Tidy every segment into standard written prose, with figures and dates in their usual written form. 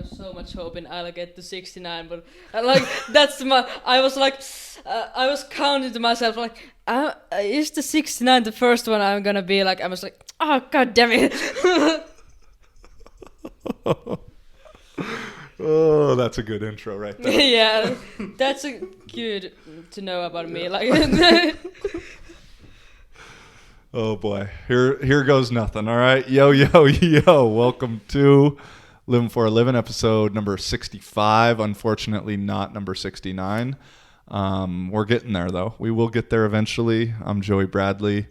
was so much hoping I'll get to 69, but like I was counting to myself like, is the 69 the first one I'm gonna be like? I was like, oh god damn it. Oh, that's a good intro right there. Yeah, that's a good to know about me. Like, oh boy, here goes nothing. All right, yo, welcome to Living for a Living, episode number 65. Unfortunately, not number 69. We're getting there though. We will get there eventually. I'm Joey Bradley,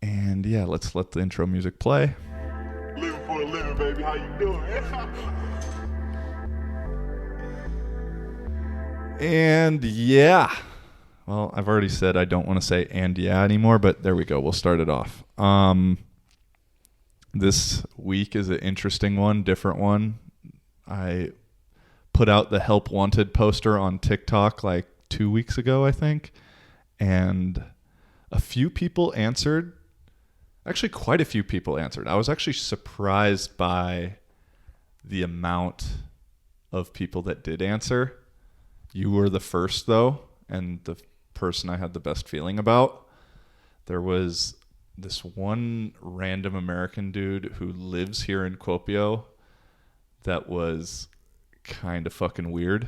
and yeah, let's let the intro music play. Living for a living, baby. How you doing? And yeah, well, I've already said I don't want to say and yeah anymore, but there we go. We'll start it off. This week is an interesting one, different one. I put out the Help Wanted poster on TikTok like 2 weeks ago, I think, and a few people answered. Actually, quite a few people answered. I was actually surprised by the amount of people that did answer. You were the first, though, and the person I had the best feeling about. There was this one random American dude who lives here in Kuopio that was kind of fucking weird.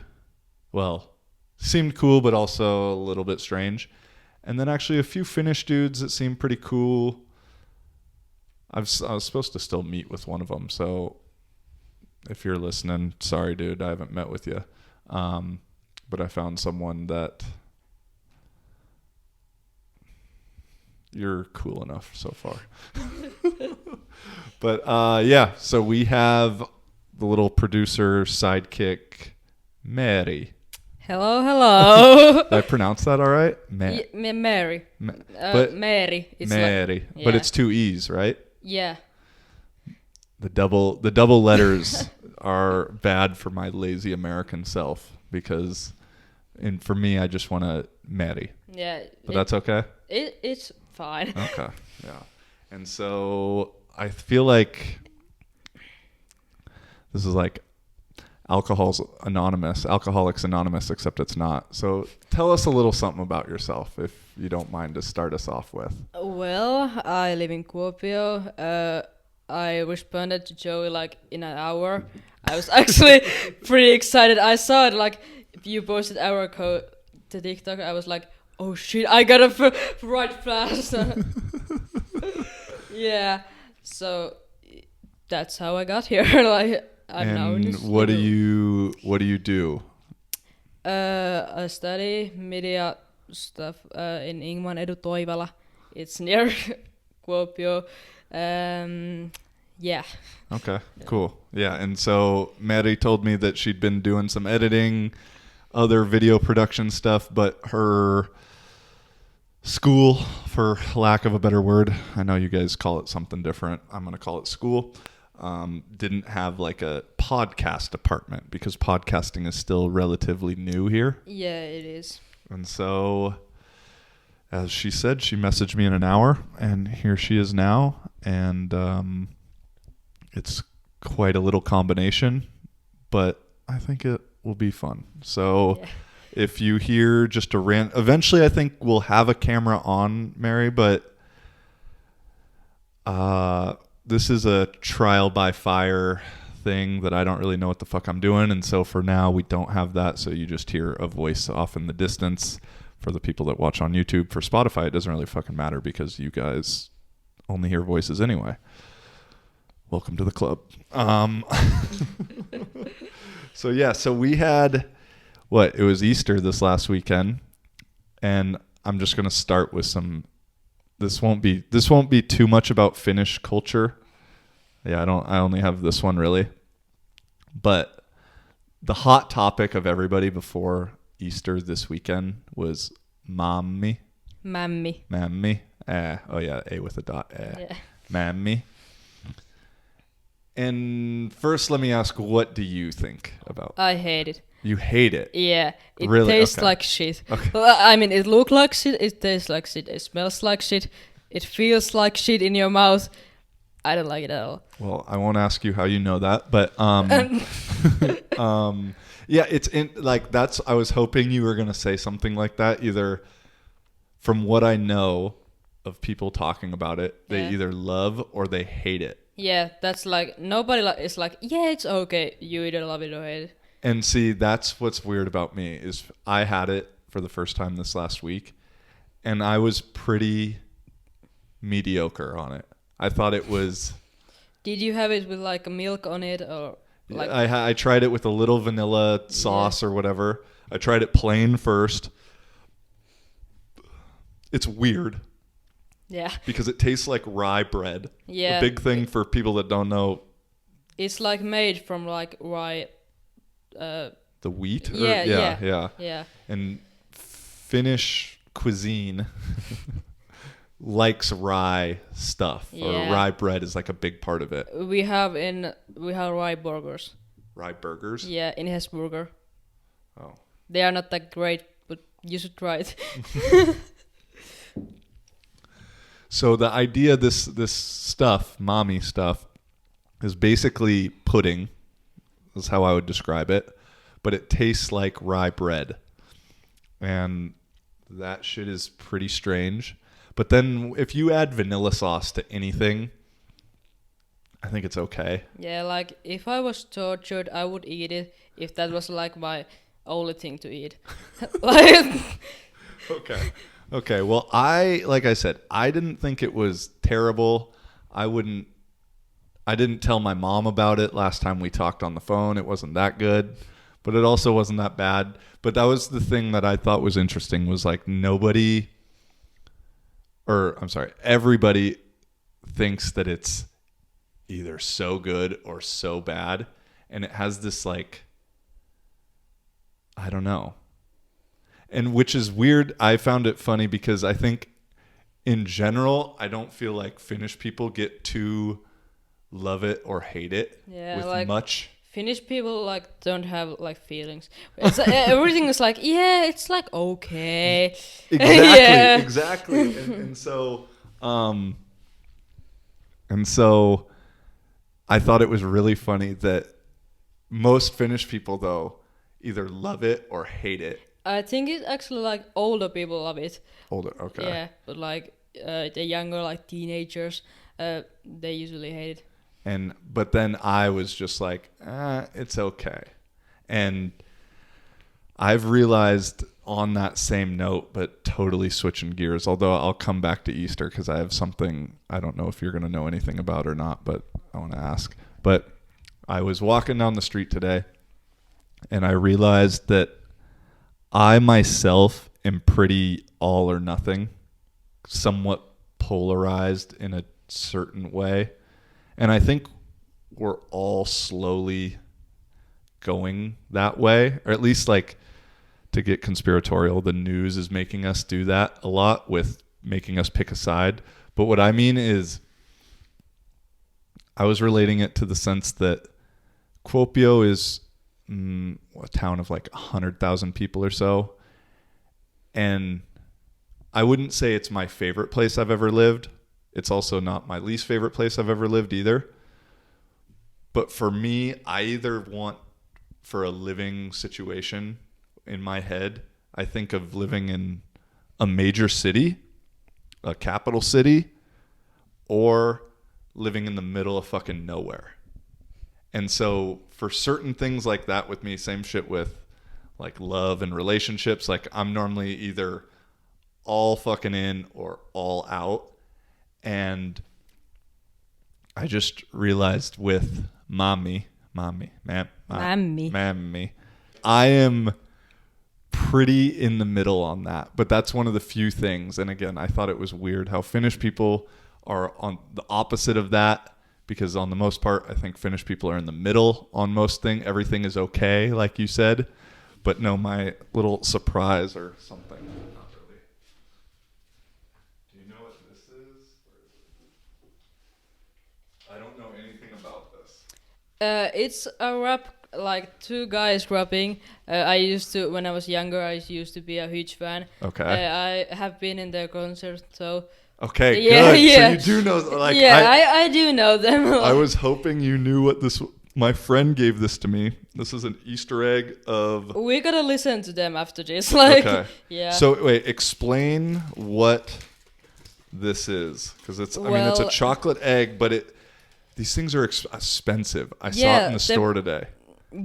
Well, seemed cool, but also a little bit strange. And then actually a few Finnish dudes that seemed pretty cool. I was supposed to still meet with one of them, so if you're listening, sorry, dude, I haven't met with you. But I found someone that you're cool enough so far. But yeah, so we have the little producer sidekick, Mary. hello. Did I pronounce that all right? Mary. But Mary. It's Mary. like, yeah. But it's two E's, right? Yeah. The double letters are bad for my lazy American self because, and for me, I just want to marry. Yeah. But that's okay? It's fine. Okay, yeah. And so I feel like this is like Alcoholics Anonymous, except it's not. So tell us a little something about yourself, if you don't mind, to start us off with. Well, I live in Kuopio. I responded to Joey like in an hour. I was actually pretty excited. I saw it like you posted hour code to TikTok. I was like, oh shit, I gotta write fast. Yeah, so that's how I got here. Like I'm now in this what do you do? I study media stuff in Ingman Edu Toivala. It's near Kuopio. Yeah. Okay, cool. Yeah, and so Maddie told me that she'd been doing some editing, other video production stuff, but her school, for lack of a better word, I know you guys call it something different, I'm going to call it school, didn't have like a podcast department because podcasting is still relatively new here. Yeah, it is. And so, as she said, she messaged me in an hour, and here she is now, and it's quite a little combination, but I think it will be fun. So yeah. If you hear just a rant, eventually I think we'll have a camera on, Mary, but this is a trial by fire thing that I don't really know what the fuck I'm doing, and so for now we don't have that, so you just hear a voice off in the distance. For the people that watch on YouTube, for Spotify, it doesn't really fucking matter because you guys only hear voices anyway. Welcome to the club. So yeah, so we had it was Easter this last weekend, and I'm just gonna start with some. This won't be too much about Finnish culture. Yeah, I only have this one really, but the hot topic of everybody before Easter this weekend was mämmi. Mämmi. Oh yeah, A with a dot. Yeah. Mämmi. And first, let me ask, what do you think about? I hate it. You hate it? Yeah, it really? tastes Okay. like shit. Okay. Well, I mean, it looks like shit. It tastes like shit. It smells like shit. It feels like shit in your mouth. I don't like it at all. Well, I won't ask you how you know that, but yeah, it's in like that's. I was hoping you were gonna say something like that. Either from what I know of people talking about it, they either love or they hate it. Yeah, that's like nobody is like, yeah, it's okay. You either love it or hate it. And see, that's what's weird about me is I had it for the first time this last week, and I was pretty mediocre on it. I thought it was. Did you have it with like a milk on it or like? I tried it with a little vanilla sauce or whatever. I tried it plain first. It's weird. Yeah. Because it tastes like rye bread. Yeah. The big thing for people that don't know. It's like made from like rye. The wheat? Yeah. And Finnish cuisine likes rye stuff. Or rye bread is like a big part of it. We have rye burgers. Rye burgers? Yeah, in Hesburger. Oh. They are not that great, but you should try it. So the idea, this stuff, mämmi stuff, is basically pudding. Is how I would describe it. But it tastes like rye bread. And that shit is pretty strange. But then if you add vanilla sauce to anything, I think it's okay. Yeah, like if I was tortured, I would eat it if that was like my only thing to eat. Like Okay. Well, like I said, I didn't think it was terrible. I didn't tell my mom about it last time we talked on the phone. It wasn't that good, but it also wasn't that bad. But that was the thing that I thought was interesting was like everybody thinks that it's either so good or so bad. And it has this like, I don't know. And which is weird. I found it funny because I think in general, I don't feel like Finnish people get to love it or hate it with like much. Finnish people like don't have like feelings. It's, everything is like, yeah, it's like okay. Exactly. And so I thought it was really funny that most Finnish people though either love it or hate it. I think it's actually like older people love it. Older, okay. Yeah, but like the younger, like teenagers, they usually hate it. But then I was just like, it's okay. And I've realized on that same note, but totally switching gears, although I'll come back to Easter because I have something I don't know if you're going to know anything about or not, but I want to ask. But I was walking down the street today and I realized that I myself am pretty all or nothing, somewhat polarized in a certain way. And I think we're all slowly going that way, or at least like to get conspiratorial, the news is making us do that a lot with making us pick a side. But what I mean is I was relating it to the sense that Kuopio is a town of like 100,000 people or so. And I wouldn't say it's my favorite place I've ever lived. It's also not my least favorite place I've ever lived either. But for me, I either want for a living situation in my head, I think of living in a major city, a capital city, or living in the middle of fucking nowhere. And so for certain things like that with me, same shit with like love and relationships, like I'm normally either all fucking in or all out. And I just realized with mämmi, I am pretty in the middle on that. But that's one of the few things. And again, I thought it was weird how Finnish people are on the opposite of that. Because on the most part, I think Finnish people are in the middle on most things. Everything is okay, like you said. But no, my little surprise or something. Not really. Do you know what this is? I don't know anything about this. It's a rap, like two guys rapping. When I was younger, I used to be a huge fan. Okay. I have been in their concert, so Okay, Yeah, good. yeah. So you do know, like, I do know them. I was hoping you knew what this. My friend gave this to me. This is an Easter egg of. We gotta listen to them after this. Like, Okay. yeah. So wait, explain what this is, because it's. I mean, it's a Well- chocolate egg, but these things are expensive. I saw it Yeah, in the store today.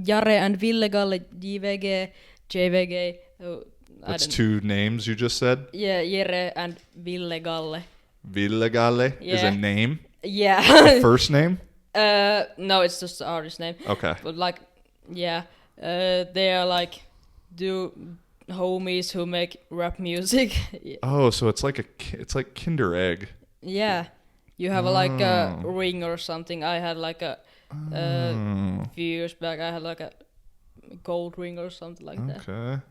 Jare and Ville Galle, JVG, JVG. Oh, That's two names you just said. Yeah, Jere and Ville Galle. Villegalle is Yeah. a name. Yeah. First name. No, it's just the artist name. Okay. But like, yeah, they are like homies who make rap music. Yeah. Oh, so it's like Kinder Egg. Yeah, you have like a ring or something. I had like a few years back. I had like a gold ring or something like that. Okay.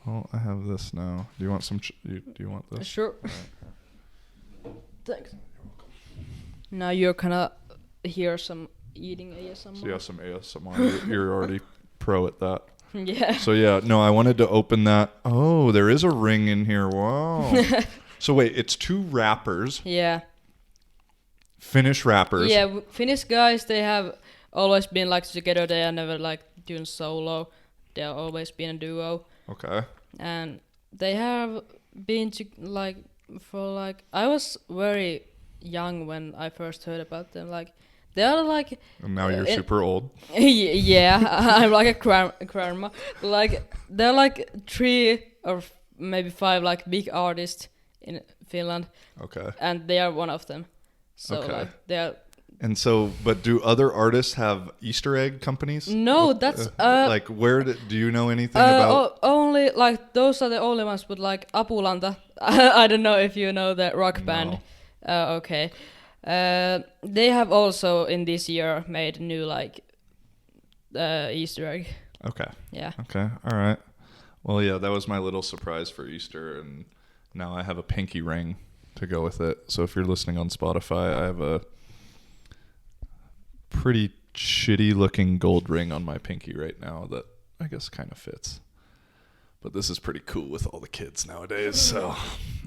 Well, I have this now. Do you want some? Do you want this? Sure. Thanks. Now you're gonna hear some eating ASMR. So yeah, some ASMR. You're already pro at that. Yeah. So yeah, no, I wanted to open that. Oh, there is a ring in here. Wow. So wait, it's two rappers. Yeah. Finnish rappers. Yeah, Finnish guys, they have always been like together. They are never like doing solo. They are always been a duo. Okay. And they have been to like for like I was very young when I first heard about them. Like they are like. And now you're super old. Yeah, I'm like a grandma. Like they're like 3 or maybe 5 like big artists in Finland. Okay. And they are one of them. So Okay. like they are. And so, but do other artists have Easter egg companies? No, that's like where do you know anything about? Only like those are the only ones. But like Apulanta, I don't know if you know that rock band. Okay, they have also in this year made new like Easter egg. Okay. Yeah. Okay. All right. Well, yeah, that was my little surprise for Easter, and now I have a pinky ring to go with it. So if you're listening on Spotify, I have a pretty shitty looking gold ring on my pinky right now that I guess kind of fits. But this is pretty cool with all the kids nowadays, so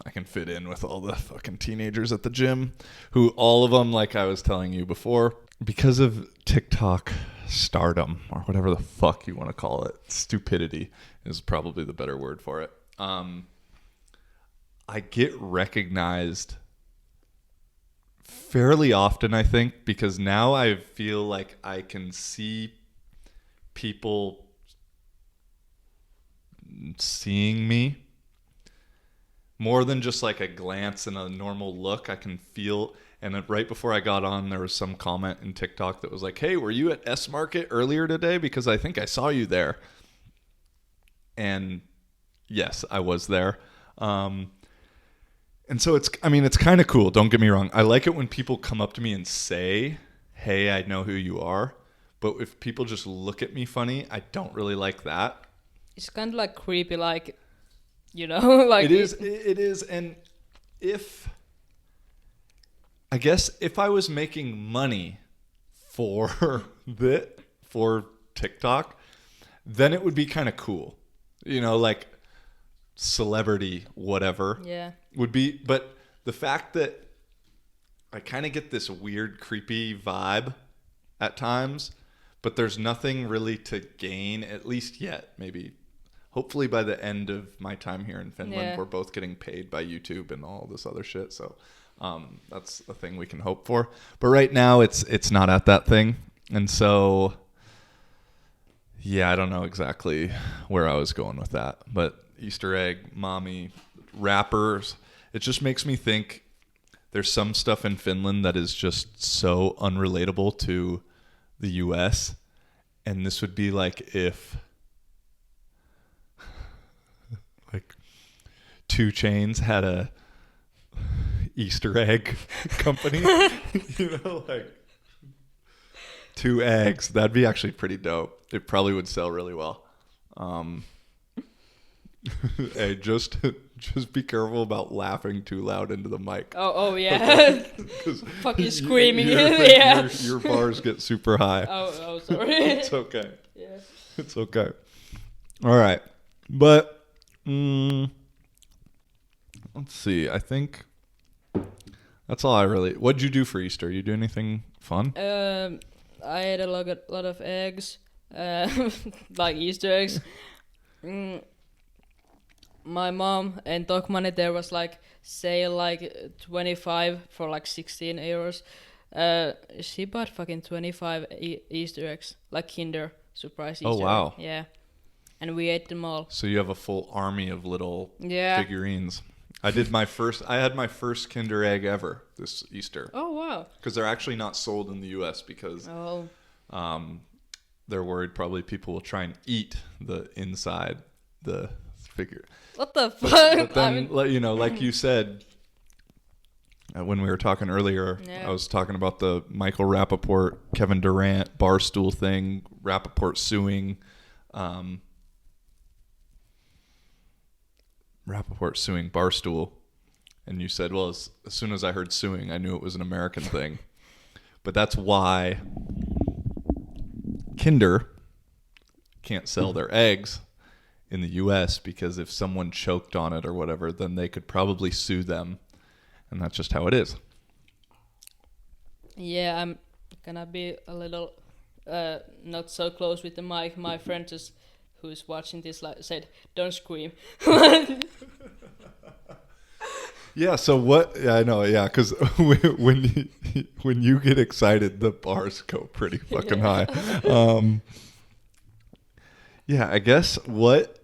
I can fit in with all the fucking teenagers at the gym, who all of them, like I was telling you before, because of TikTok stardom, or whatever the fuck you want to call it, stupidity is probably the better word for it. I get recognized fairly often, I think, because now I feel like I can see people seeing me more than just like a glance and a normal look. I can feel, and then right before I got on, there was some comment in TikTok that was like, "Hey, were you at S Market earlier today? Because I think I saw you there." And yes, I was there. And so it's kind of cool. Don't get me wrong. I like it when people come up to me and say, "Hey, I know who you are." But if people just look at me funny, I don't really like that. It's kind of like creepy, like, you know, like It is. And I guess if I was making money for TikTok, then it would be kind of cool. You know, like celebrity, whatever. Yeah. Would be, but the fact that I kind of get this weird, creepy vibe at times, but there's nothing really to gain, at least yet. Maybe, hopefully by the end of my time here in Finland, we're both getting paid by YouTube and all this other shit. So that's a thing we can hope for. But right now, it's not at that thing. And so, yeah, I don't know exactly where I was going with that. But Easter egg, mommy, rappers, it just makes me think there's some stuff in Finland that is just so unrelatable to the US, and this would be like if like 2 Chainz had a Easter egg company. You know, like 2 eggs. That'd be actually pretty dope. It probably would sell really well. Hey, just be careful about laughing too loud into the mic. Oh yeah. Fucking screaming. Yeah. Your bars get super high. Oh, sorry. It's okay. Yeah. It's okay. All right. But let's see. I think That's all I really. What'd you do for Easter? You do anything fun? I ate a lot of eggs, like Easter eggs. My mom and Tokmanni, there was like sale like 25 for like 16 euros. She bought fucking 25 Easter eggs, like Kinder surprise Easter Oh wow! egg. Yeah, and we ate them all. So you have a full army of little Yeah. figurines. I had my first Kinder egg ever this Easter. Oh wow! Because they're actually not sold in the U.S. because they're worried probably people will try and eat the inside the figure. What the fuck? But then, like you said, when we were talking earlier, I was talking about the Michael Rappaport, Kevin Durant Barstool thing, Rappaport suing Barstool, and you said, well, as soon as I heard suing, I knew it was an American thing. But that's why Kinder can't sell their eggs in the U.S. because if someone choked on it or whatever, then they could probably sue them, and that's just how it is. Yeah, I'm gonna be a little not so close with the mic. My friend just who's watching this said, "Don't scream." Yeah. So what? Yeah, I know. Yeah, because when you get excited, the bars go pretty fucking high. Yeah, I guess what.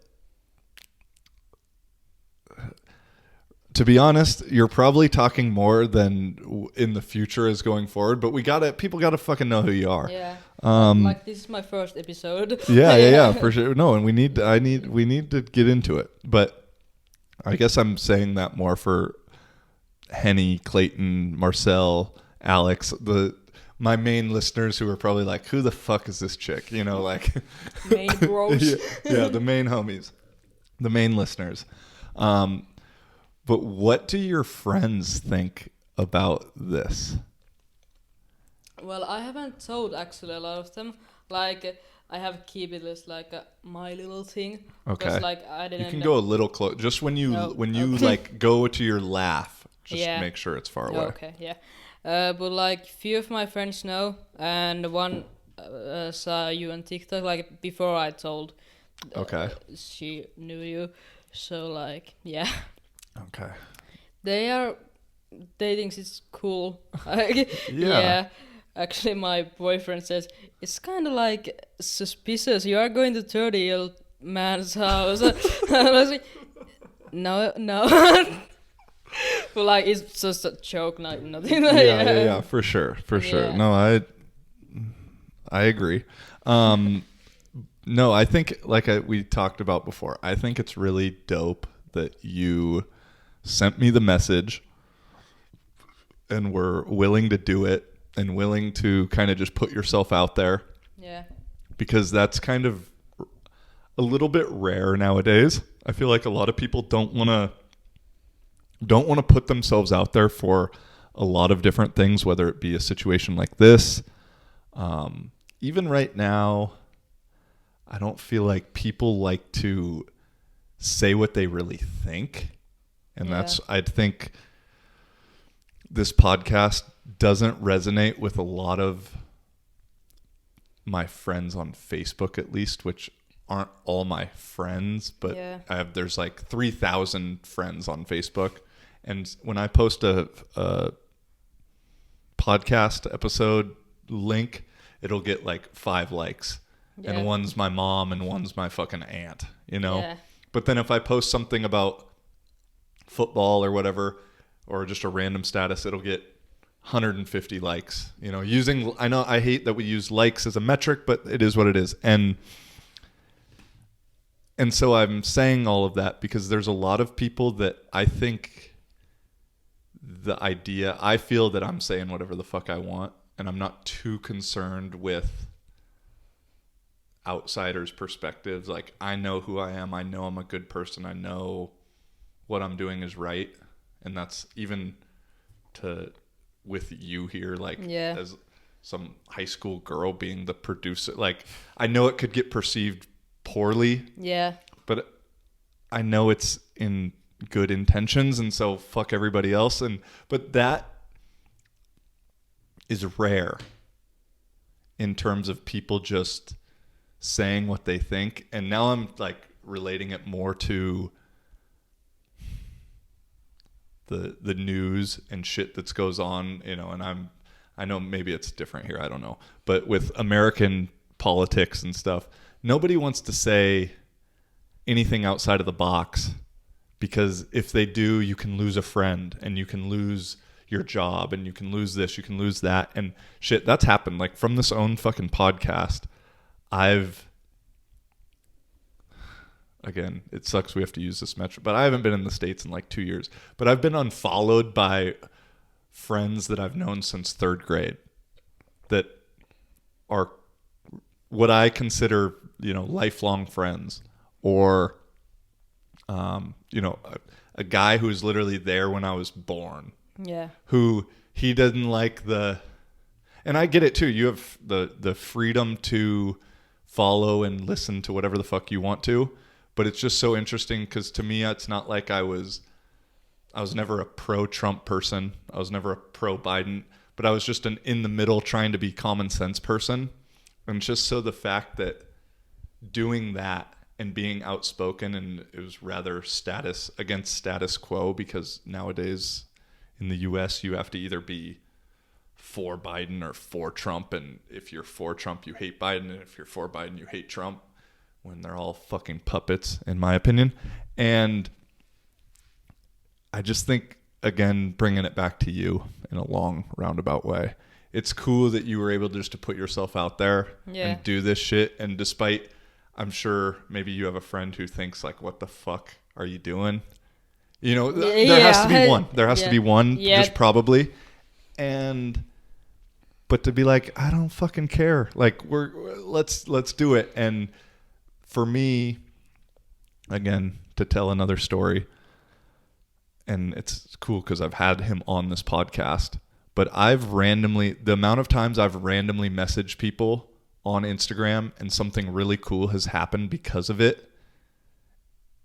To be honest, you're probably talking more than in the future is going forward, but people gotta fucking know who you are. Yeah. Like this is my first episode. Yeah, for sure. No, and we need to get into it. But I guess I'm saying that more for Henny, Clayton, Marcel, Alex, my main listeners who are probably like, who the fuck is this chick? Like main bros. yeah, the main homies, the main listeners. But what do your friends think about this? Well, I haven't told actually a lot of them. Like, I have keep it as like my little thing. Okay. Because, like, I didn't. You can go a little close. Just when you like go to your laugh, just make sure it's far away. Okay, yeah. But like, few of my friends know, and one saw you on TikTok. Like before I told. Okay. She knew you, so like, yeah. Okay. They think it's cool. Yeah. Actually, my boyfriend says it's kind of like suspicious. You are going to 30-year-old man's house. I was like, no. But like, it's just a joke, nothing. Yeah, for sure. Yeah. No, I agree. No, I think like we talked about before. I think it's really dope that you sent me the message and were willing to do it and willing to kind of just put yourself out there. Yeah. Because that's kind of a little bit rare nowadays. I feel like a lot of people don't want to put themselves out there for a lot of different things, whether it be a situation like this. Even right now, I don't feel like people like to say what they really think. And I think this podcast doesn't resonate with a lot of my friends on Facebook, at least, which aren't all my friends, but there's like 3,000 friends on Facebook. And when I post a podcast episode link, it'll get like 5 likes. Yeah. And one's my mom and one's my fucking aunt, Yeah. But then if I post something about football or whatever, or just a random status, it'll get 150 likes. I know I hate that we use likes as a metric, but it is what it is. And so I'm saying all of that because there's a lot of people that I think I feel that I'm saying whatever the fuck I want, and I'm not too concerned with outsiders' perspectives. Like, I know who I am. I know I'm a good person. I know what I'm doing is right. And that's even with you here, like as some high school girl being the producer. Like, I know it could get perceived poorly. Yeah. But I know it's in good intentions, and so fuck everybody else. But that is rare in terms of people just saying what they think. And now I'm like relating it more to the news and shit that goes on, you know, and I know maybe it's different here, I don't know. But with American politics and stuff, nobody wants to say anything outside of the box, because if they do, you can lose a friend and you can lose your job and you can lose this, you can lose that, and shit, that's happened. Like from this own fucking podcast, again, it sucks we have to use this metric, but I haven't been in the States in like 2 years, but I've been unfollowed by friends that I've known since 3rd grade that are what I consider, you know, lifelong friends, or, you know, a guy who's literally there when I was born. Yeah. Who he doesn't like and I get it too. You have the freedom to follow and listen to whatever the fuck you want to, but it's just so interesting because to me, it's not like I was never a pro-Trump person. I was never a pro-Biden, but I was just an in the middle trying to be common sense person. And just so the fact that doing that and being outspoken, and it was rather against status quo, because nowadays in the US, you have to either be for Biden or for Trump. And if you're for Trump, you hate Biden. And if you're for Biden, you hate Trump, when they're all fucking puppets, in my opinion. And I just think, again, bringing it back to you in a long roundabout way, it's cool that you were able just to put yourself out there and do this shit. And despite, I'm sure maybe you have a friend who thinks like, what the fuck are you doing? You know, there has to be one. There has to be one, just probably. But to be like, I don't fucking care. Like, let's do it. And for me, again, to tell another story, and it's cool because I've had him on this podcast, but the amount of times I've randomly messaged people on Instagram and something really cool has happened because of it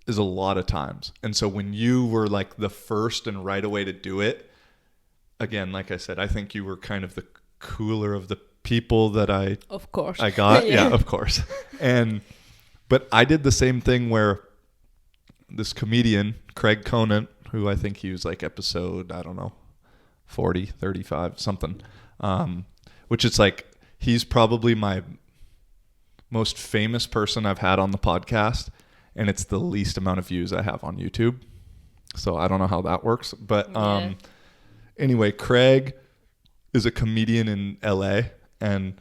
is a lot of times. And so when you were like the first and right away to do it, again, like I said, I think you were kind of the cooler of the people that I got. Yeah, of course. But I did the same thing where this comedian, Craig Conant, who I think he was like episode, I don't know, 40, 35, something, which it's like, he's probably my most famous person I've had on the podcast, and it's the least amount of views I have on YouTube. So I don't know how that works. But anyway, Craig is a comedian in LA, and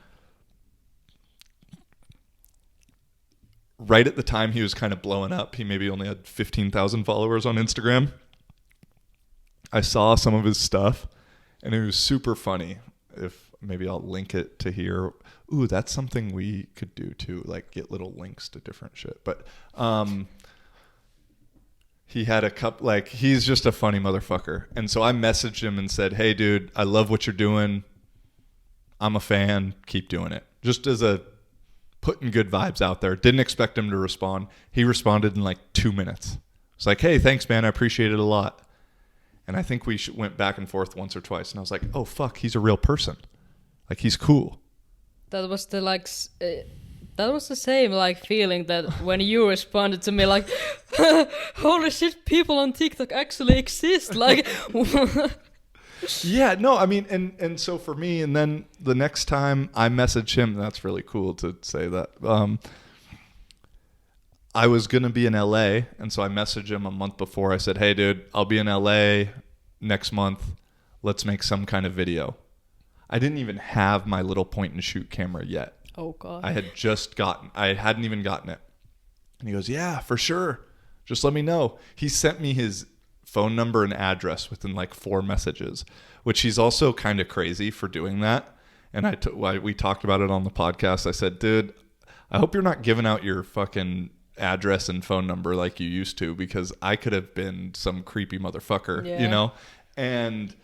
right at the time he was kind of blowing up, he maybe only had 15,000 followers on Instagram. I saw some of his stuff, and it was super funny. If maybe I'll link it to here. Ooh, that's something we could do too, like get little links to different shit. But he had a cup, like, he's just a funny motherfucker. And so I messaged him and said, hey dude, I love what you're doing. I'm a fan. Keep doing it. Just as a putting good vibes out there. Didn't expect him to respond. He responded in like 2 minutes. It's like, hey, thanks man. I appreciate it a lot. And I think we went back and forth once or twice. And I was like, oh fuck, he's a real person. Like, he's cool. That was the that was the same like feeling that when you responded to me, like, holy shit, people on TikTok actually exist. Like, yeah, no, I mean, and so for me, and then the next time I messaged him, that's really cool to say that. I was going to be in LA, and so I messaged him a month before. I said, hey dude, I'll be in LA next month. Let's make some kind of video. I didn't even have my little point and shoot camera yet. Oh God. I hadn't even gotten it. And he goes, yeah, for sure. Just let me know. He sent me his phone number and address within like 4 messages, which he's also kind of crazy for doing that. And we talked about it on the podcast. I said, dude, I hope you're not giving out your fucking address and phone number like you used to, because I could have been some creepy motherfucker, you know? And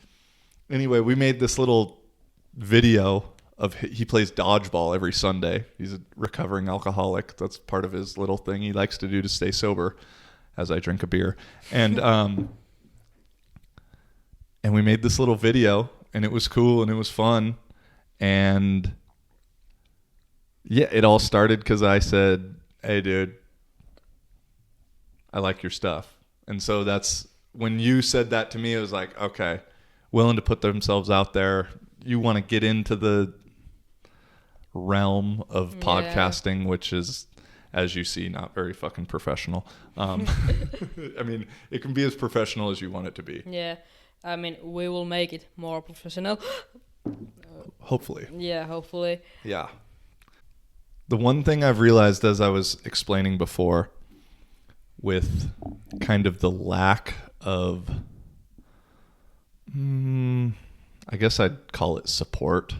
anyway, we made this little video of, he plays dodgeball every Sunday. He's a recovering alcoholic. That's part of his little thing he likes to do to stay sober, as I drink a beer. And and we made this little video, and it was cool and it was fun. And yeah, it all started because I said, hey, dude, I like your stuff. And so that's when you said that to me, it was like, okay, willing to put themselves out there. You want to get into the realm of podcasting, which is, as you see, not very fucking professional. I mean, it can be as professional as you want it to be. Yeah. I mean, we will make it more professional. Hopefully. Yeah, hopefully. Yeah. The one thing I've realized, as I was explaining before, with kind of the lack of, I guess I'd call it support,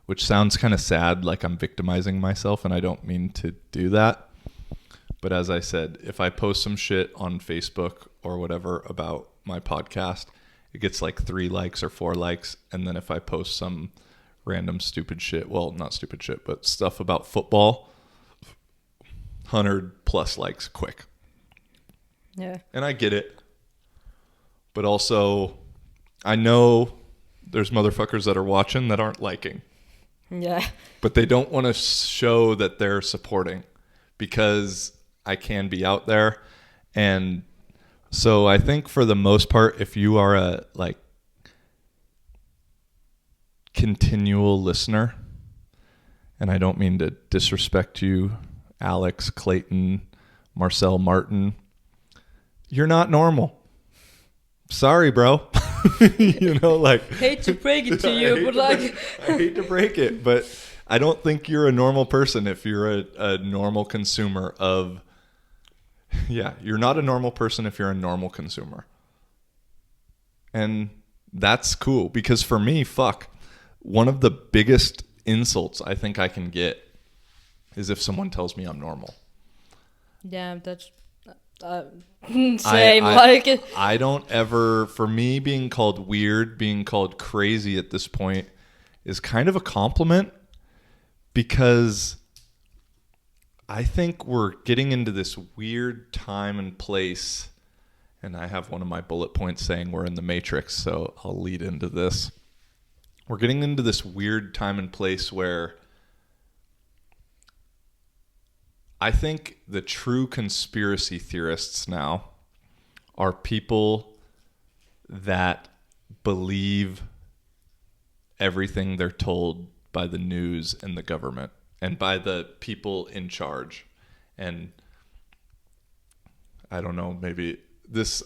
which sounds kind of sad, like I'm victimizing myself, and I don't mean to do that. But as I said, if I post some shit on Facebook or whatever about my podcast, it gets like 3 likes or 4 likes. And then if I post some random stupid shit, well, not stupid shit, but stuff about football, 100 plus likes quick. Yeah. And I get it. But also, I know there's motherfuckers that are watching that aren't liking. Yeah. But they don't want to show that they're supporting because I can be out there. And so I think for the most part, if you are a like continual listener, and I don't mean to disrespect you, Alex, Clayton, Marcel, Martin, you're not normal. Sorry, bro. You know, like, hate to break it to you, but like I hate to break it, but I don't think you're a normal person if you're a normal consumer of, yeah, you're not a normal person if you're a normal consumer. And that's cool because for me, one of the biggest insults I think I can get is if someone tells me I'm normal. yeah, that's same. I don't ever, for me, being called weird, being called crazy at this point is kind of a compliment because I think we're getting into this weird time and place, and I have one of my bullet points saying we're in the Matrix, so I'll lead into this. We're getting into this weird time and place where I think the true conspiracy theorists now are people that believe everything they're told by the news and the government and by the people in charge. And I don't know, maybe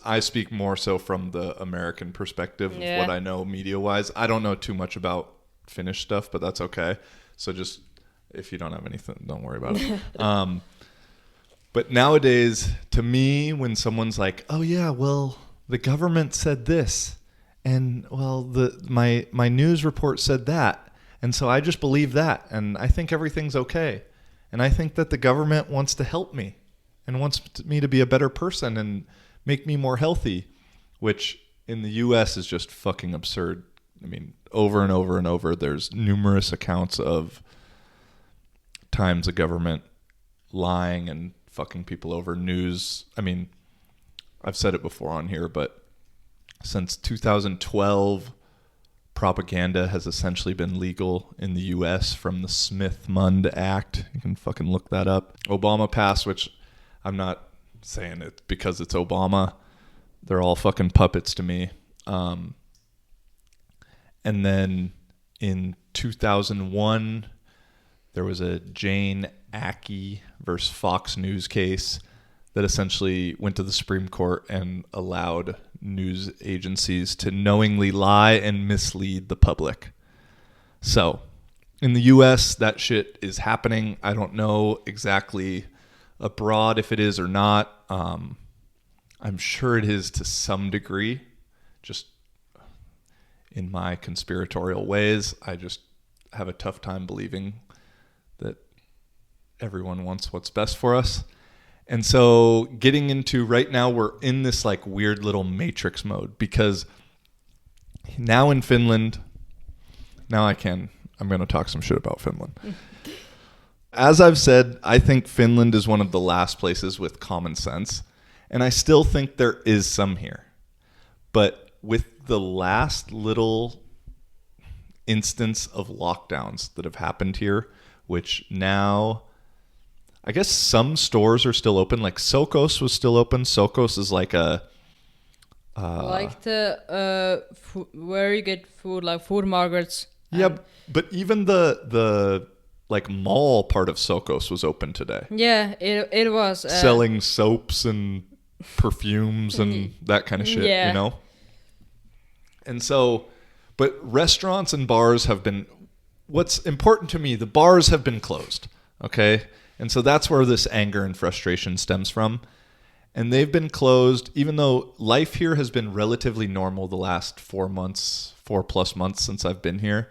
I speak more so from the American perspective of what I know media-wise. I don't know too much about Finnish stuff, but that's okay. So just, if you don't have anything, don't worry about it. But nowadays, to me, when someone's like, oh yeah, well, the government said this, and well, my news report said that, and so I just believe that, and I think everything's okay. And I think that the government wants to help me and wants me to be a better person and make me more healthy, which in the U.S. is just fucking absurd. I mean, over and over and over, there's numerous accounts of times the government lying and fucking people over. News. I mean, I've said it before on here, but since 2012, propaganda has essentially been legal in the U.S. from the Smith-Mundt Act. You can fucking look that up. Obama passed, which I'm not saying it because it's Obama. They're all fucking puppets to me. And then in 2001, there was a Jane Aki versus Fox News case that essentially went to the Supreme Court and allowed news agencies to knowingly lie and mislead the public. So in the US, that shit is happening. I don't know exactly abroad if it is or not. I'm sure it is to some degree. Just in my conspiratorial ways, I just have a tough time believing that everyone wants what's best for us. And so getting into right now, we're in this like weird little matrix mode because now in Finland, I'm going to talk some shit about Finland. As I've said, I think Finland is one of the last places with common sense. And I still think there is some here. But with the last little instance of lockdowns that have happened here, which now I guess some stores are still open. Like Sokos was still open. Sokos is like a like the where you get food, like food markets. Yeah, but even the like mall part of Sokos was open today. Yeah, it was selling soaps and perfumes and that kind of shit, yeah. you know? And so, but restaurants and bars have been, what's important to me, the bars have been closed, okay? And so that's where this anger and frustration stems from. And they've been closed, even though life here has been relatively normal the last 4 plus months since I've been here.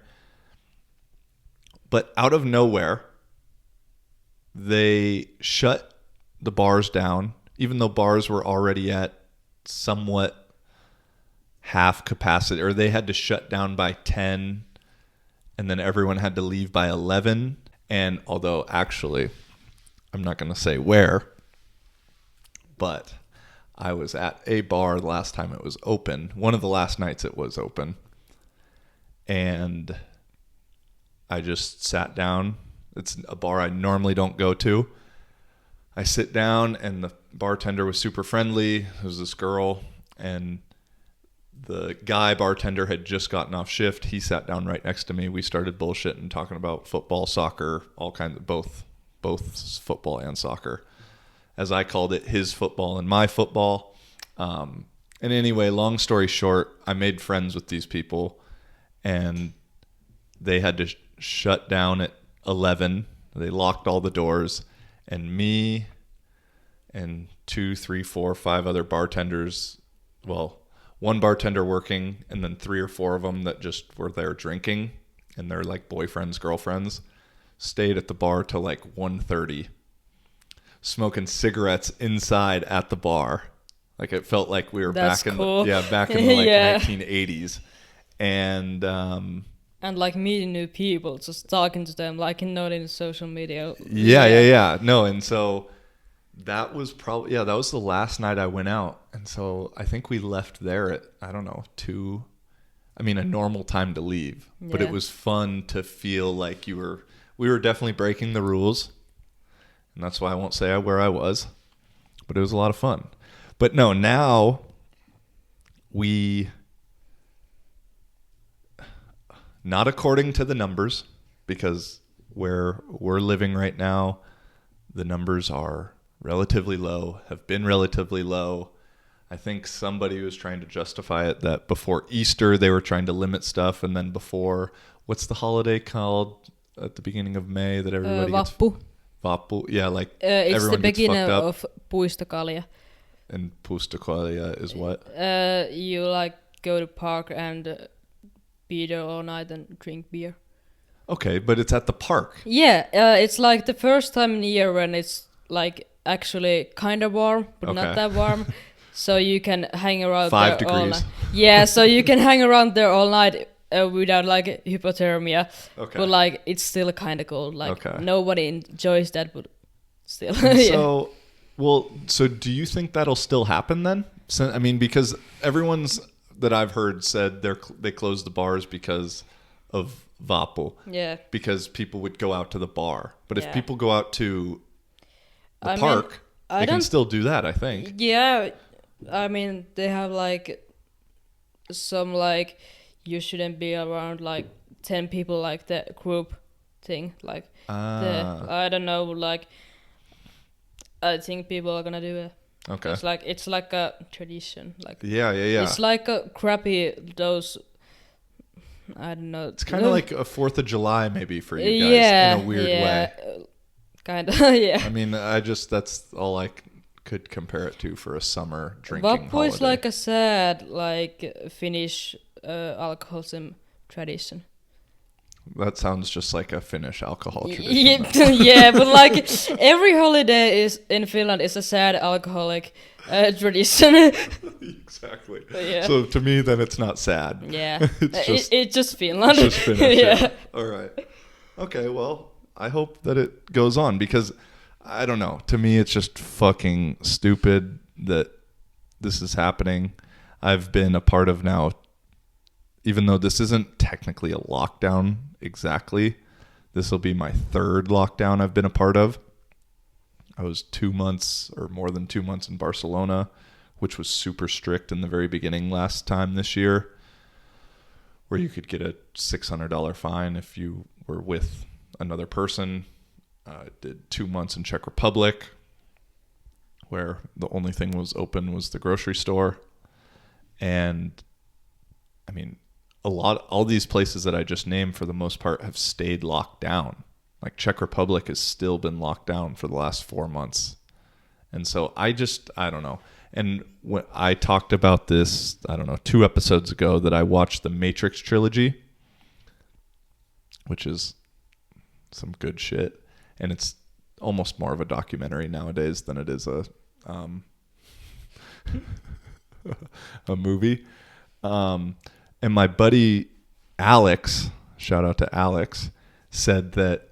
But out of nowhere, they shut the bars down, even though bars were already at somewhat half capacity, or they had to shut down by 10, and then everyone had to leave by 11. And although actually, I'm not going to say where, but I was at a bar the last time it was open, one of the last nights it was open, and I just sat down. It's a bar I normally don't go to. I sit down, and the bartender was super friendly. It was this girl, and the guy bartender had just gotten off shift. He sat down right next to me. We started bullshitting, talking about football, soccer, all kinds of both football and soccer. As I called it, his football and my football. And anyway, long story short, I made friends with these people, and they had to shut down at 11. They locked all the doors, and me and 2, 3, 4, 5 other bartenders, well, one bartender working, and then 3 or 4 of them that just were there drinking, and they're like boyfriends, girlfriends, stayed at the bar till like 1:30, smoking cigarettes inside at the bar. Like it felt like we were back in the 1980s. And like meeting new people, just talking to them, like not in social media. Yeah. No, and so that was probably, that was the last night I went out. And so I think we left there at, I don't know, 2, a normal time to leave. Yeah. But it was fun to feel like we were definitely breaking the rules. And that's why I won't say where I was. But it was a lot of fun. But no, now not according to the numbers, because where we're living right now, the numbers are relatively low, have been relatively low. I think somebody was trying to justify it that before Easter they were trying to limit stuff, and then before, what's the holiday called at the beginning of May that everybody Vappu. Vappu, yeah, like it's everyone the gets fucked beginning up. of puistokalja. And puistokalja is what? You like go to park and be there all night and drink beer. Okay, but it's at the park. Yeah, it's like the first time in the year when it's like actually kind of warm, but not that warm. So you can hang around 5 there all degrees. night. Yeah, so you can hang around there all night without like hypothermia. Okay. But like it's still kind of cold. Like nobody enjoys that, but still. Yeah. So do you think that'll still happen then? So, because everyone's that I've heard said they closed the bars because of Vappu. Yeah. Because people would go out to the bar. But if people go out to the park, they can still do that, I think. Yeah. They have like some like you shouldn't be around like 10 people, like the group thing. Like I don't know, like I think people are gonna do it. Okay. It's like a tradition. Like yeah. It's like a crappy those. I don't know. It's kind of like a 4th of July maybe for you guys in a weird way. Kind of, yeah. That's all I could compare it to for a summer drinking holiday. Vappu is like a sad, like Finnish alcoholism tradition. That sounds just like a Finnish alcohol tradition. Yeah, but like every holiday is in Finland is a sad alcoholic tradition. Exactly. Yeah. So to me, then it's not sad. Yeah, it's just Finland. It's just Finnish. Yeah. All right. Okay. Well, I hope that it goes on because I don't know. To me, it's just fucking stupid that this is happening. I've been a part of now even though this isn't technically a lockdown exactly, this will be my third lockdown I've been a part of. I was 2 months or more than 2 months in Barcelona, which was super strict in the very beginning last time this year, where you could get a $600 fine if you were with another person. I did 2 months in Czech Republic, where the only thing was open was the grocery store. And I mean, all these places that I just named for the most part have stayed locked down. Like Czech Republic has still been locked down for the last 4 months. And so I don't know. And when I talked about this, I don't know, 2 episodes ago, that I watched the Matrix trilogy, which is some good shit. And it's almost more of a documentary nowadays than it is a movie. And my buddy Alex, shout out to Alex, said that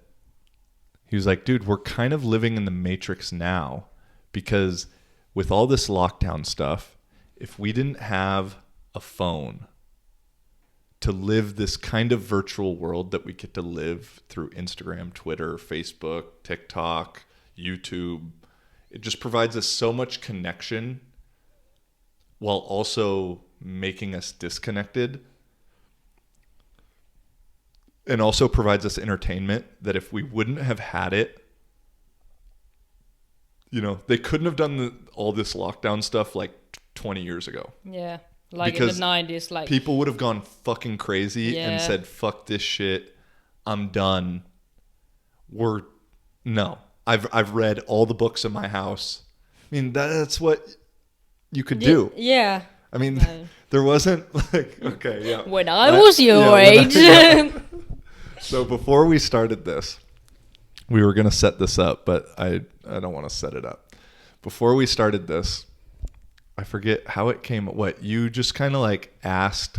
he was like, dude, we're kind of living in the Matrix now, because with all this lockdown stuff, if we didn't have a phone to live this kind of virtual world that we get to live through Instagram, Twitter, Facebook, TikTok, YouTube, it just provides us so much connection while also making us disconnected, and also provides us entertainment that if we wouldn't have had it, you know, they couldn't have done all this lockdown stuff like 20 years ago. Yeah. Like because in the 90s, like people would have gone fucking crazy and said, fuck this shit. I'm done. I've read all the books in my house. I mean, that's what you could do. Yeah. I mean, there wasn't like, okay, yeah. When I was your age. So before we started this, we were going to set this up, but I don't want to set it up. Before we started this, I forget how it came. What, you just kind of like asked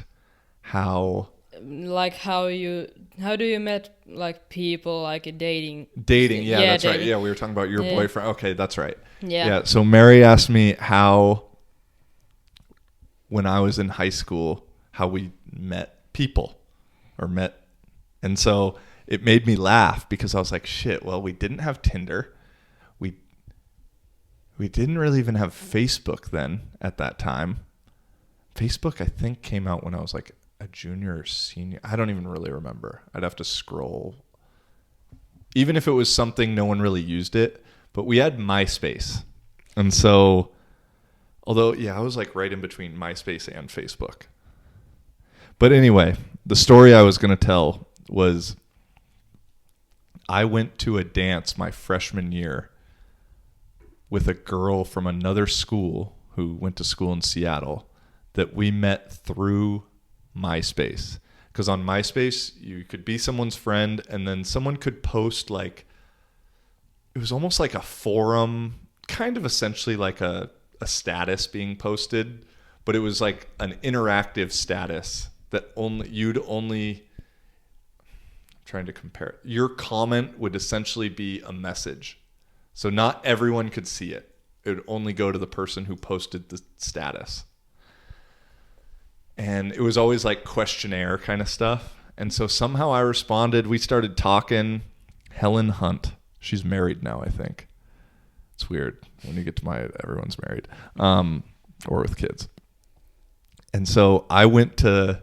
how... Like how do you met like people, like dating? Dating, yeah, that's dating. right. Yeah, we were talking about your boyfriend. Okay, that's right. Yeah. So Mary asked me how, when I was in high school, how we met people or met. And so it made me laugh because I was like, shit, well, we didn't have Tinder. We didn't really even have Facebook then at that time. Facebook, I think, came out when I was like a junior or senior. I don't even really remember. I'd have to scroll. Even if it was something, no one really used it. But we had MySpace. And so, although, yeah, I was like right in between MySpace and Facebook. But anyway, the story I was going to tell was I went to a dance my freshman year with a girl from another school who went to school in Seattle that we met through MySpace. Because on MySpace, you could be someone's friend and then someone could post like, it was almost like a forum, kind of essentially like a status being posted, but it was like an interactive status that trying to compare it. Your comment would essentially be a message. So not everyone could see it. It would only go to the person who posted the status. And it was always like questionnaire kind of stuff. And so somehow I responded. We started talking. Helen Hunt. She's married now, I think. It's weird when you get to everyone's married. Or with kids. And so I went to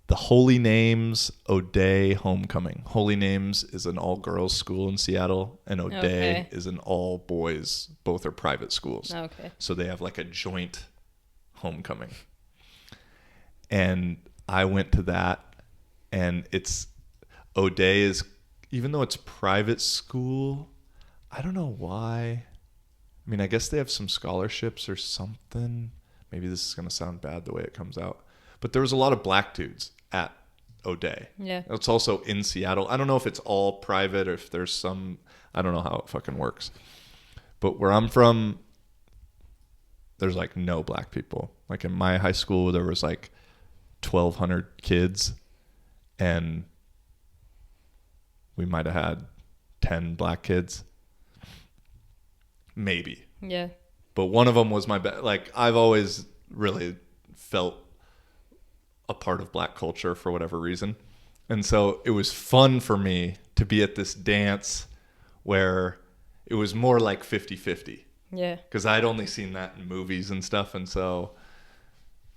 the Holy Names O'Day Homecoming. Holy Names is an all-girls school in Seattle, and O'Day is an all-boys. Both are private schools. Okay. So they have like a joint homecoming. And I went to that, and O'Day is, even though it's private school, I don't know why. I mean, I guess they have some scholarships or something. Maybe this is going to sound bad the way it comes out. But there was a lot of black dudes at O'Day. Yeah. It's also in Seattle. I don't know if it's all private or if there's some, I don't know how it fucking works. But where I'm from, there's like no black people. Like in my high school, there was like 1,200 kids, and we might have had 10 black kids. Maybe. Yeah. But one of them was my best. Like, I've always really felt a part of black culture for whatever reason. And so it was fun for me to be at this dance where it was more like 50-50. Yeah. Because I'd only seen that in movies and stuff. And so,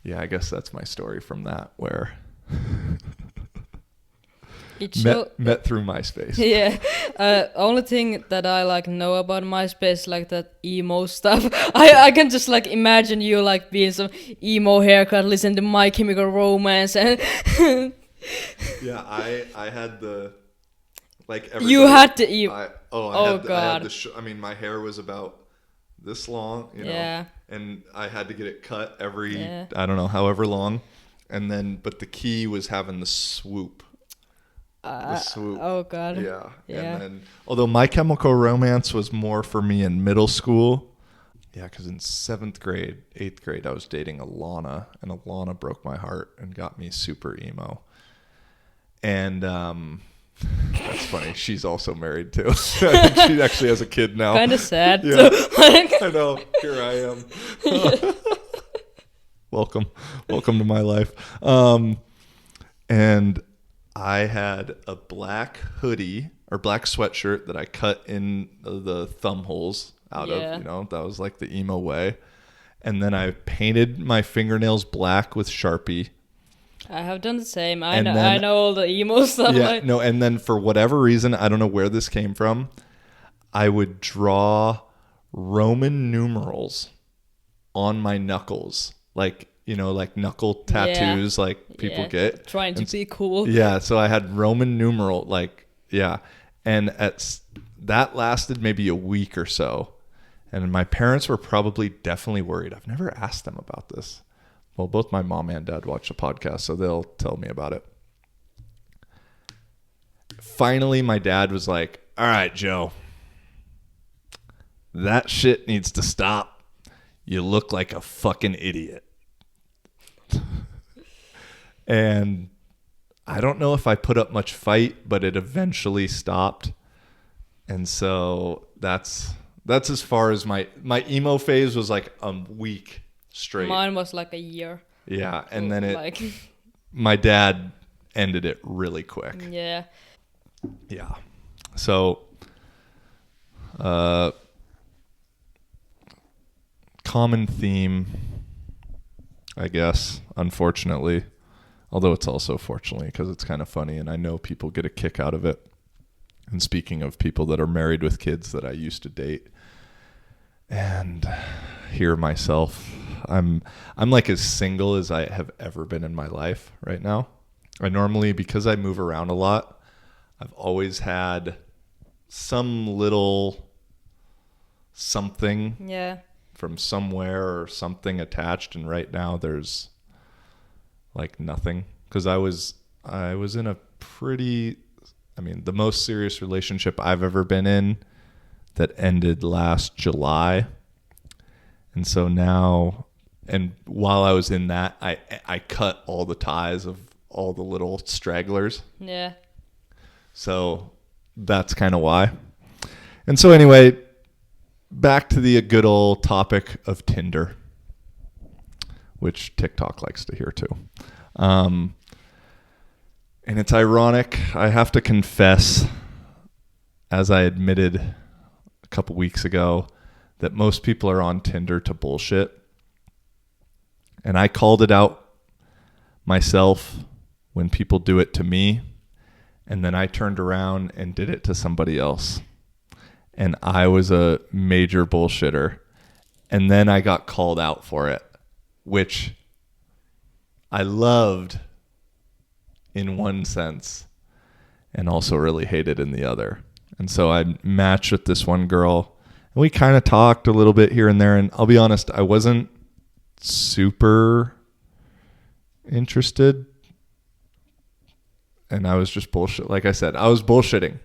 yeah, I guess that's my story from that, where met through MySpace. Yeah. Only thing that I like know about MySpace, like that emo stuff. I can just like imagine you like being some emo haircut, listen to My Chemical Romance, and Yeah, I had the like. You had to eat. I God. I mean, my hair was about this long, you know, Yeah. and I had to get it cut every I don't know, however long, and then but the key was having the swoop. The swoop. Oh God. Yeah. Yeah. And then, although My Chemical Romance was more for me in middle school. Yeah, because in 7th grade, 8th grade, I was dating Alana, and Alana broke my heart and got me super emo. And that's funny. She's also married too. I think she actually has a kid now. Kind of sad. Yeah. So, like, I know. Here I am. Welcome to my life. And I had a black hoodie or black sweatshirt that I cut in the thumb holes out of, you know, that was like the emo way. And then I painted my fingernails black with Sharpie. I have done the same. I know all the emo stuff. Yeah, like. no, and then for whatever reason, I don't know where this came from, I would draw Roman numerals on my knuckles, like, you know, like knuckle tattoos, like people get. Trying to be cool. Yeah, so I had Roman numeral, like, yeah. And that lasted maybe a week or so. And my parents were probably definitely worried. I've never asked them about this. Well, both my mom and dad watch the podcast, so they'll tell me about it. Finally, my dad was like, all right, Joe, that shit needs to stop. You look like a fucking idiot. And I don't know if I put up much fight, but it eventually stopped. And so that's as far as my emo phase was, like a week straight. Mine was like a year. Yeah, and then like my dad ended it really quick. Yeah. Yeah. So common theme, I guess, unfortunately. Although it's also fortunately, because it's kind of funny and I know people get a kick out of it. And speaking of people that are married with kids that I used to date and hear myself, I'm like as single as I have ever been in my life right now. I normally, because I move around a lot, I've always had some little something from somewhere or something attached, and right now there's like nothing, because I was in a pretty, I mean, the most serious relationship I've ever been in that ended last July. And so now, and while I was in that, I cut all the ties of all the little stragglers. Yeah. So that's kind of why. And so anyway, back to the good old topic of Tinder, which TikTok likes to hear too. And it's ironic, I have to confess, as I admitted a couple weeks ago, that most people are on Tinder to bullshit. And I called it out myself when people do it to me, and then I turned around and did it to somebody else. And I was a major bullshitter. And then I got called out for it, which I loved in one sense and also really hated in the other. And so I matched with this one girl, and we kind of talked a little bit here and there. And I'll be honest, I wasn't super interested. And I was just bullshit. Like I said, I was bullshitting.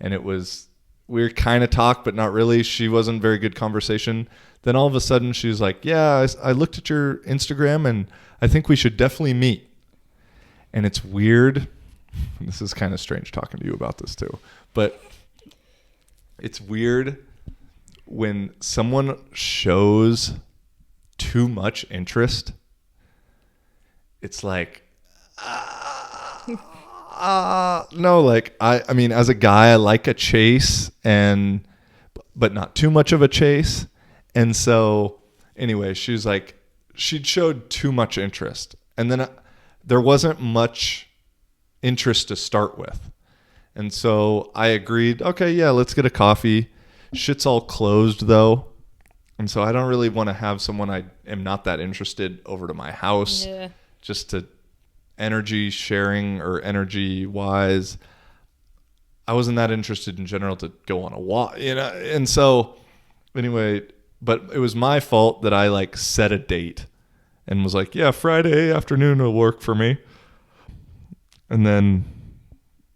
And it was, we were kind of talked, but not really. She wasn't very good conversation. Then all of a sudden she was like, yeah, I looked at your Instagram and I think we should definitely meet. And it's weird. This is kind of strange talking to you about this too. But it's weird when someone shows too much interest it's like, no, like I mean, as a guy, I like a chase but not too much of a chase. And so anyway, she's like, she'd showed too much interest. And then there wasn't much interest to start with. And so I agreed, okay, yeah, let's get a coffee. Shit's all closed though. And so I don't really want to have someone I am not that interested over to my house. Yeah. Just to energy sharing or energy wise. I wasn't that interested in general to go on a walk, you know? And so anyway, but it was my fault that I like set a date and was like, yeah, Friday afternoon will work for me. And then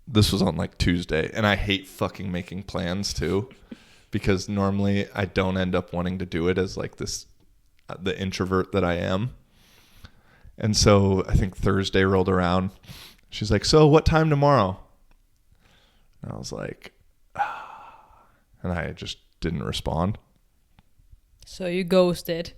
this was on like Tuesday, and I hate fucking making plans too, because normally I don't end up wanting to do it as like this, the introvert that I am. And so I think Thursday rolled around. She's like, so what time tomorrow? And I was like, and I just didn't respond. So you ghosted.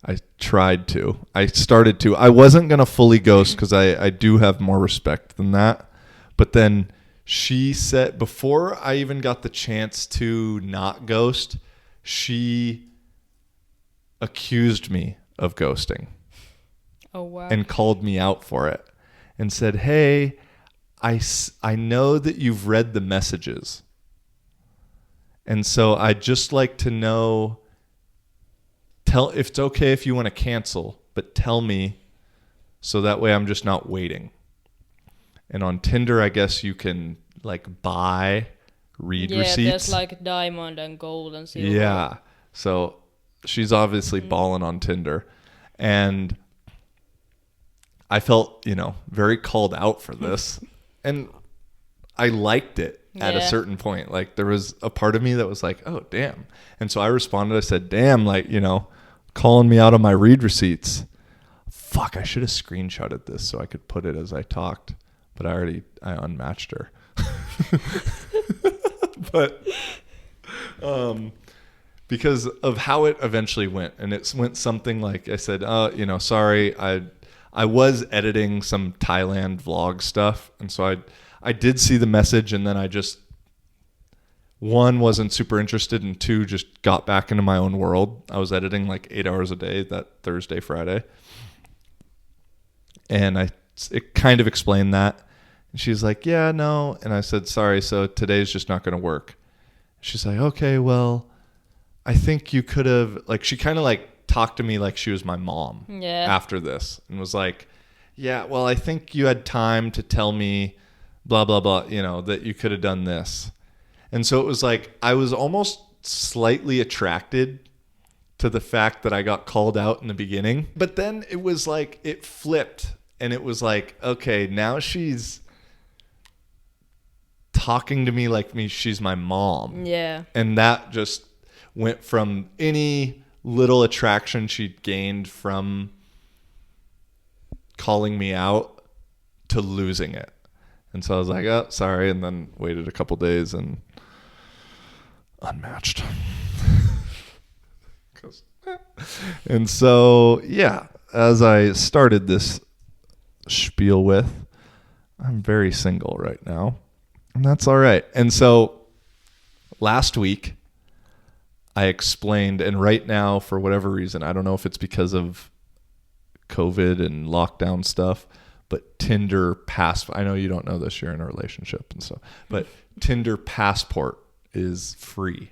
I tried to. I started to. I wasn't going to fully ghost because I do have more respect than that. But then she said, before I even got the chance to not ghost, she accused me of ghosting. Oh, wow. And called me out for it and said, hey, I know that you've read the messages. And so I'd just like to know, if it's okay if you want to cancel, but tell me so that way I'm just not waiting. And on Tinder, I guess you can like buy read receipts. Yeah, there's like diamond and gold and silver. Yeah. So she's obviously balling on Tinder. And I felt, very called out for this. And I liked it at a certain point. Like there was a part of me that was like, oh, damn. And so I responded. I said, damn, like, calling me out on my read receipts. Fuck, I should have screenshotted this so I could put it as I talked. But I unmatched her. But because of how it eventually went. And it went something like, I said, sorry, I was editing some Thailand vlog stuff. And so I did see the message, and then I just, one, wasn't super interested, and two, just got back into my own world. I was editing like 8 hours a day that Thursday, Friday. And it kind of explained that. And she's like, yeah, no. And I said, sorry, so today's just not going to work. She's like, okay, well, I think you could have, like, she kind of like talked to me like she was my mom after this, and was like, yeah, well, I think you had time to tell me blah, blah, blah, that you could have done this. And so it was like, I was almost slightly attracted to the fact that I got called out in the beginning. But then it was like, it flipped, and it was like, okay, now she's talking to me like she's my mom. Yeah. And that just went from any little attraction she'd gained from calling me out to losing it. And so I was like, oh, sorry. And then waited a couple days and unmatched. And so, yeah, as I started this spiel with, I'm very single right now. And that's all right. And so last week, I explained, and right now, for whatever reason, I don't know if it's because of COVID and lockdown stuff, but Tinder I know you don't know this, you're in a relationship and so, but Tinder Passport is free.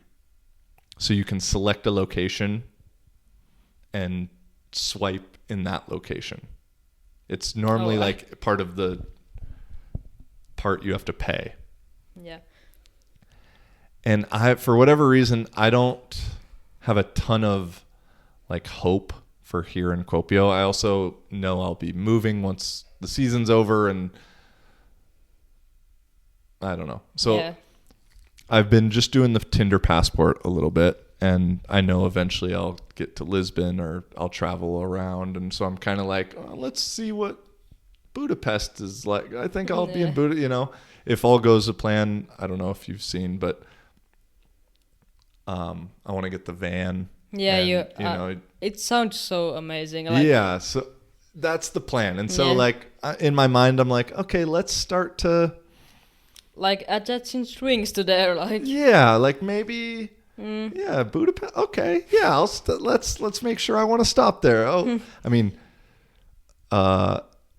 So you can select a location and swipe in that location. It's normally like part of the part you have to pay. Yeah. And for whatever reason, I don't have a ton of like hope for here in Kuopio. I also know I'll be moving once the season's over, and I don't know. So I've been just doing the Tinder Passport a little bit, and I know eventually I'll get to Lisbon or I'll travel around. And so I'm kind of like, let's see what Budapest is like. I think I'll be in Budapest, if all goes to plan. I don't know if you've seen, but I want to get the van. Yeah, and, it sounds so amazing. Like, yeah, so That's the plan. And so Yeah. like in my mind, I'm like, okay, let's start to, Like attaching strings to there, like. yeah, like maybe, yeah, Budapest. Okay. Yeah. Let's make sure I want to stop there. Oh, I mean,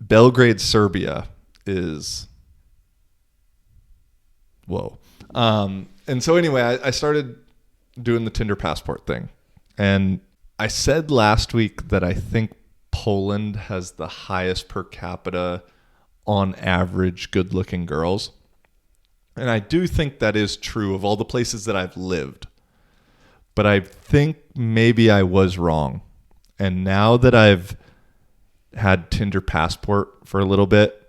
Belgrade, Serbia is, whoa. And so anyway, I started doing the Tinder passport thing. And I said last week that I think Poland has the highest per capita on average good looking girls. And I do think that is true of all the places that I've lived. But I think maybe I was wrong. And now that I've had Tinder passport for a little bit,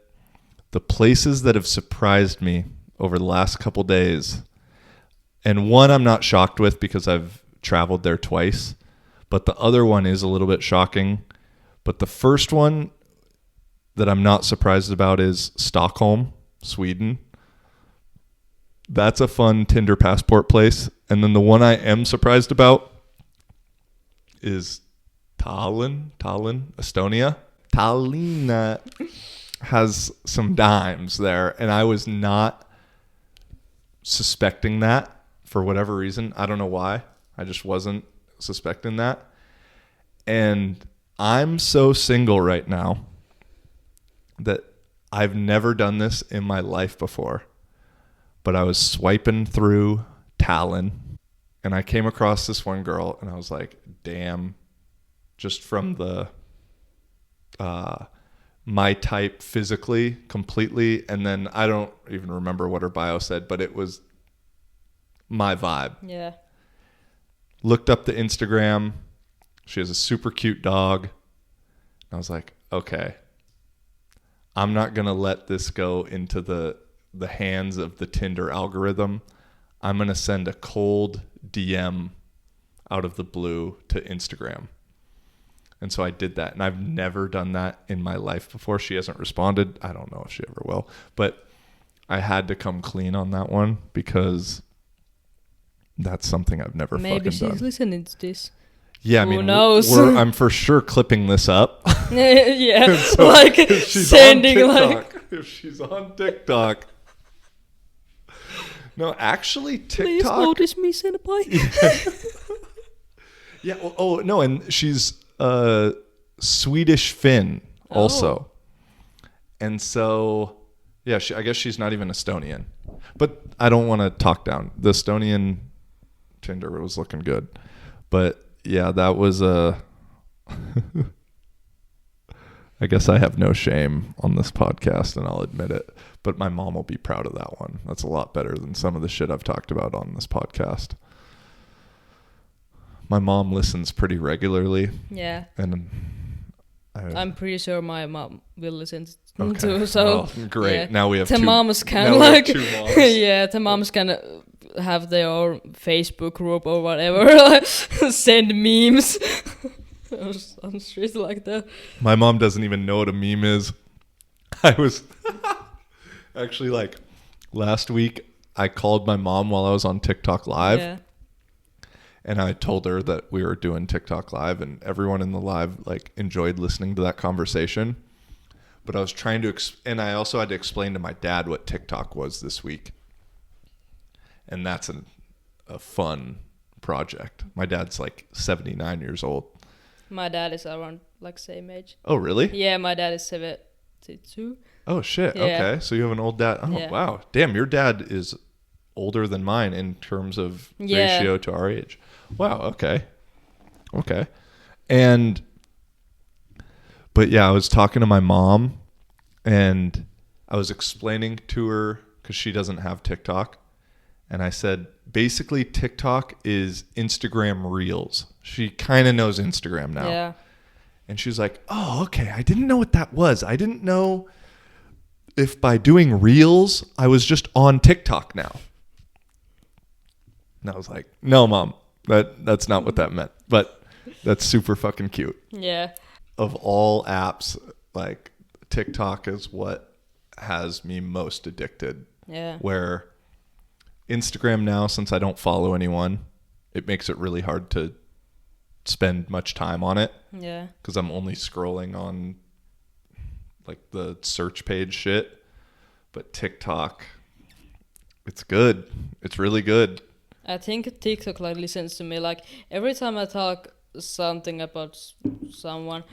the places that have surprised me over the last couple days, and one I'm not shocked with because I've traveled there twice, but the other one is a little bit shocking. But the first one that I'm not surprised about is Stockholm, Sweden. That's a fun Tinder passport place. And then the one I am surprised about is Tallinn, Estonia. Tallinn has some dimes there, and I was not suspecting that for whatever reason. I don't know why. I just wasn't suspecting that. And I'm so single right now that I've never done this in my life before. But I was swiping through Tallinn, and I came across this one girl, and I was like, damn, just from the my type physically, completely. And then I don't even remember what her bio said, but it was my vibe. Yeah. Looked up the Instagram. She has a super cute dog. I was like, okay, I'm not going to let this go into the hands of the Tinder algorithm. I'm going to send a cold DM out of the blue to Instagram. And so I did that. And I've never done that in my life before. She hasn't responded. I don't know if she ever will. But I had to come clean on that one because that's something I've never Maybe fucking done. she's listening to this. Yeah, I Who mean, knows? I'm for sure clipping this up. Yeah, So like if she's sending on like. TikTok, if she's on TikTok. No, actually, Please TikTok. notice me, senpai. Yeah. Oh no, and she's Swedish Finn also, and so yeah, I guess she's not even Estonian. But I don't want to talk down. The Estonian Tinder was looking good, but yeah, that was a. I guess I have no shame on this podcast, and I'll admit it. But my mom will be proud of that one. That's a lot better than some of the shit I've talked about on this podcast. My mom listens pretty regularly. Yeah. And I'm pretty sure my mom will listen okay. too. So Well, great. yeah. Now we have the two. moms can now we have like two moms. yeah, the moms can have their own Facebook group or whatever. Like, send memes on street like that. My mom doesn't even know what a meme is. I was actually like last week I called my mom while I was on TikTok Live. Yeah. And I told her that we were doing TikTok Live, and everyone in the live like enjoyed listening to that conversation. But I was trying to, and I also had to explain to my dad what TikTok was this week. And that's a fun project. My dad's like 79 years old. My dad is around like same age. Oh, really? Yeah, my dad is 72. Oh, shit. Yeah. Okay. So you have an old dad. Oh, Yeah. wow. Damn, your dad is older than mine in terms of Yeah. ratio to our age. Wow. Okay. And, but yeah, I was talking to my mom and I was explaining to her because she doesn't have TikTok. And I said, basically TikTok is Instagram Reels. She kind of knows Instagram now. Yeah. And she's like, oh, okay. I didn't know what that was. I didn't know if by doing Reels, I was just on TikTok now. And I was like, no, Mom, that's not what that meant. But that's super fucking cute. Yeah. Of all apps, like TikTok is what has me most addicted. Yeah. Where Instagram now, since I don't follow anyone, it makes it really hard to spend much time on it. Yeah. Because I'm only scrolling on like the search page shit. But TikTok, it's good. It's really good. I think TikTok like listens to me. Like every time I talk something about someone,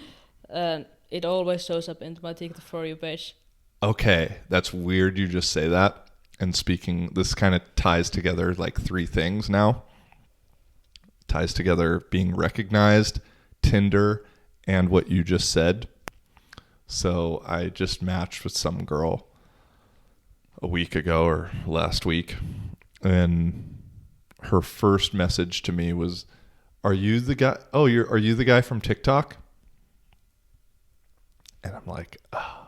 it always shows up into my TikTok For You page. Okay, that's weird you just say that. And speaking, this kind of ties together like three things now. Ties together being recognized, Tinder, and what you just said. So I just matched with some girl a week ago or last week, and her first message to me was, "Are you the guy? Oh, are you the guy from TikTok?" And I'm like, oh.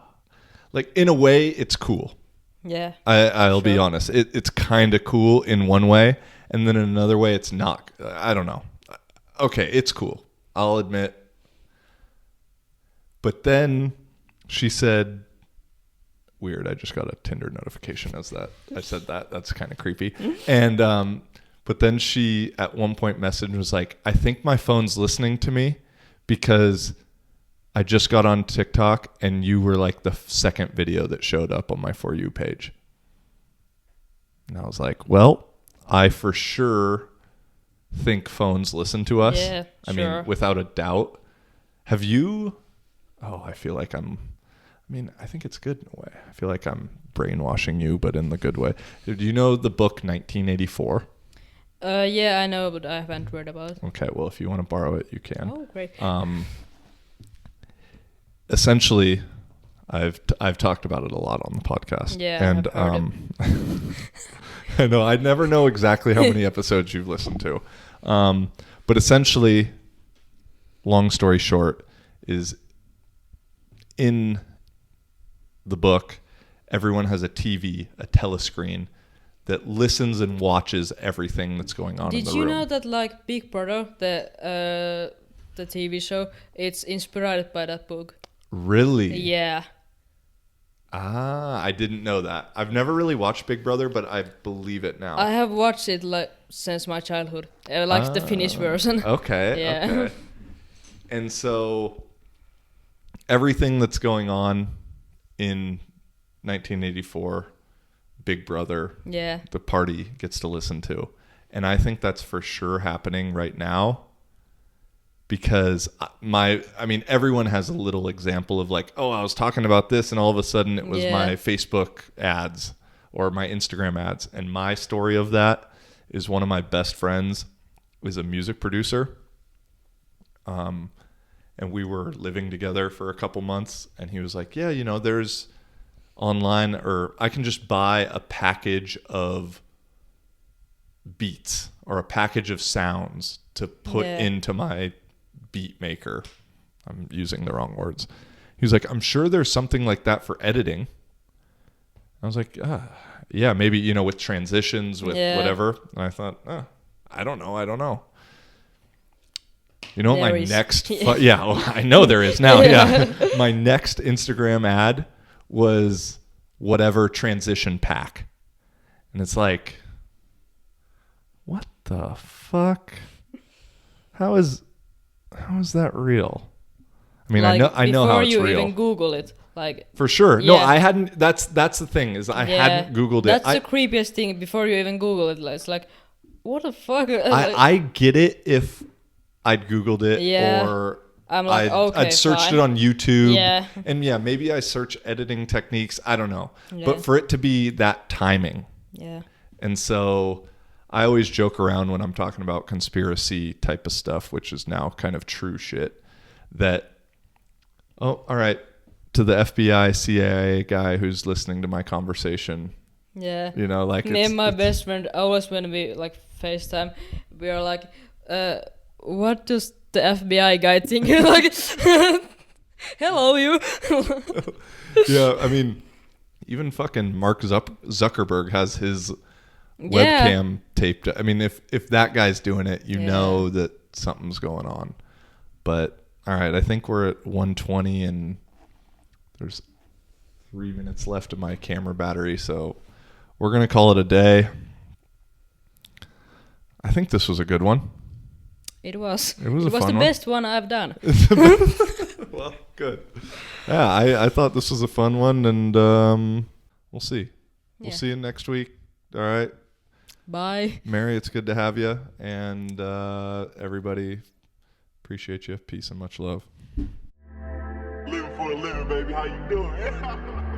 Like in a way, it's cool. Yeah. I'll be honest. It's kind of cool in one way, and then in another way, it's not. I don't know. Okay, it's cool. I'll admit. But then she said, weird, I just got a Tinder notification as that. I said that. That's kind of creepy. And but then she at one point messaged was like, I think my phone's listening to me because I just got on TikTok and you were like the second video that showed up on my For You page. And I was like, well, I for sure think phones listen to us. Yeah, I sure. mean, without a doubt. Have you? Oh, I feel like I think it's good in a way. I feel like I'm brainwashing you, but in the good way. Do you know the book 1984? Yeah, I know, but I haven't read about it. Okay, well, if you want to borrow it, you can. Oh, great. Essentially, I've talked about it a lot on the podcast. Yeah, and I've heard I know I never know exactly how many episodes you've listened to, but essentially, long story short, is in the book, everyone has a TV, a telescreen that listens and watches everything that's going on in the room. Did you know that like Big Brother, the TV show, it's inspired by that book? Really? Yeah. Ah, I didn't know that. I've never really watched Big Brother, but I believe it now. I have watched it like since my childhood, like the Finnish version. Okay. Yeah. Okay. And so everything that's going on in 1984, Big Brother, Yeah. the party gets to listen to. And I think that's for sure happening right now because everyone has a little example of like, oh, I was talking about this and all of a sudden it was my Facebook ads or my Instagram ads. And my story of that is one of my best friends is a music producer. And we were living together for a couple months and he was like, yeah, there's online, or I can just buy a package of beats or a package of sounds to put into my beat maker. I'm using the wrong words. He was like, I'm sure there's something like that for editing. I was like, yeah, maybe, with transitions, with whatever. And I thought, I don't know. You know what my next... I know there is now. Yeah. My next Instagram ad was whatever transition pack. And it's like, what the fuck? How is that real? I mean, like, I know how it's real. Before you even Google it, like... For sure. Yeah. No, I hadn't... That's the thing, is I hadn't Googled it. That's the creepiest thing, before you even Google it. It's like, what the fuck? I get it if I'd Googled it or... I'm like, I'd searched it on YouTube. Yeah. And maybe I search editing techniques. I don't know. Yeah. But for it to be that timing. Yeah. And so I always joke around when I'm talking about conspiracy type of stuff, which is now kind of true shit, that, oh, all right, to the FBI, CIA guy who's listening to my conversation. Yeah. Like me and my best friend, always when we like FaceTime, we are like, what does the FBI guy think? Like, hello, you. Yeah, I mean, even fucking Mark Zuckerberg has his webcam taped. I mean, if that guy's doing it, you know that something's going on. But all right, I think we're at 120 and there's 3 minutes left of my camera battery, so we're gonna call it a day. I think this was a good one. It was. It was the best one I've done. Well, good. Yeah, I thought this was a fun one, and we'll see. We'll see you next week. All right. Bye. Mary, it's good to have you. And everybody, appreciate you. Peace and much love. Living for a living, baby. How you doing?